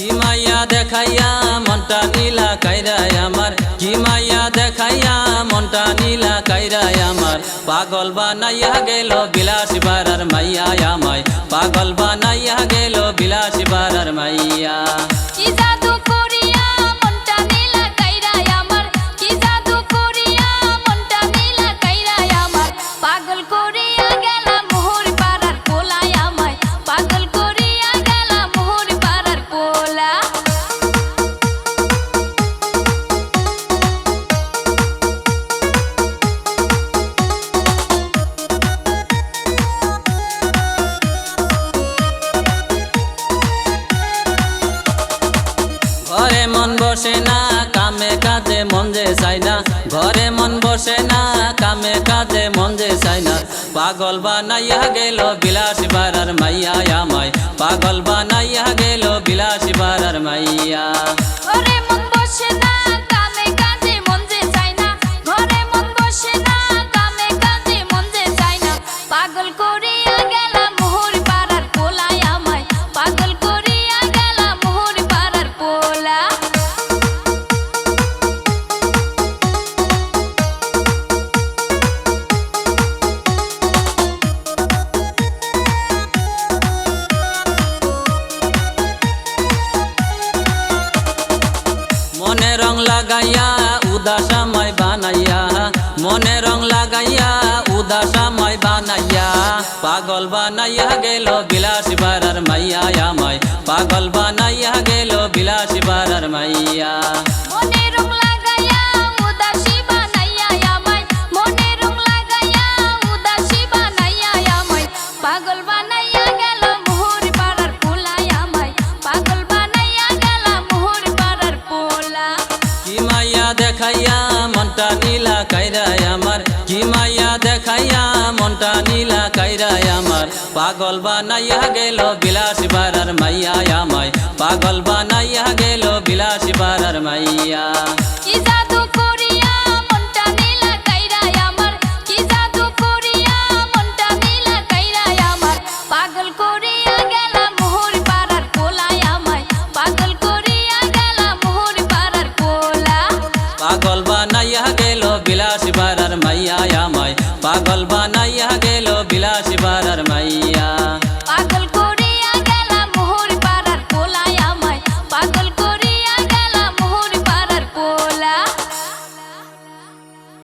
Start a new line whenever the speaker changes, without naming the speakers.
কি মাইয়া দেখাইয়া মনটা নীলা কাইরায় আমার, কি মাইয়া দেখাইয়া মনটা নীলা কাইরায় আমার। পাগল বানাইয়া গেল বিলাসী বারার মাইয়া আমায়, পাগল বানাইয়া গেল বিলাসী বারার মাইয়া।
কি জাদু করিয়া মনটা নীলা কাইরায় আমার, কি জাদু করিয়া মনটা নীলা কাইরায় আমার। পাগল করিয়া গেল মোহর পাড়ার পোলায় আমায়, পাগল করিয়া গেল মোহর পাড়ার পোলা।
ঘরে মন বসে না কামে কাজে মন যে চাই না, ঘরে মন বসে না কামে কাজে মন যে চাই না। পাগল বানাইয়া গেল বিলাসী বারার মাইয়া আমায়, পাগল বানাইয়া গেল বিলাসী বারার মাইয়া।
ঘরে মন বসে না কামে কাজে মন যে চাই না, ঘরে মন বসে না কামে কাজে মন যে চাই না। পাগল করিয়া গেল মোহর পাড়ার পোলায় আমায়, পাগল করিয়া গেল মোহর পাড়ার পোলা।
মনে রং লাগাইয়া উদাস আমায় বানাইয়া, মনে রং লাগাইয়া উদাস আমায় বানাইয়া। পাগল বানাইয়া গেল বিলাসী বারার মাইয়া আমায়, পাগল বানাইয়া গেল বিলাসী বারার মাইয়া।
মনে রং লাগাইয়া উদাসী বানাইয়া আমায়, মনে রং লাগাইয়া উদাসী বানাইয়া আমায়। পাগল বানাইয়া গেল মোহর পাড়ার পোলায় আমায়, পাগল বানাইয়া গেল মোহর পাড়ার পোলা।
কি মাইয়া দেখাইয়া মনটা নীলা কাইরায় আমার, কি মাইয়া দেখাইয়া মনটা নীলা কাইরায় আমার। পাগল বানাইয়া গেল বিলাসী বারার মাইয়া আমায়, পাগল বানাইয়া গেল বিলাসী বারার মাইয়া।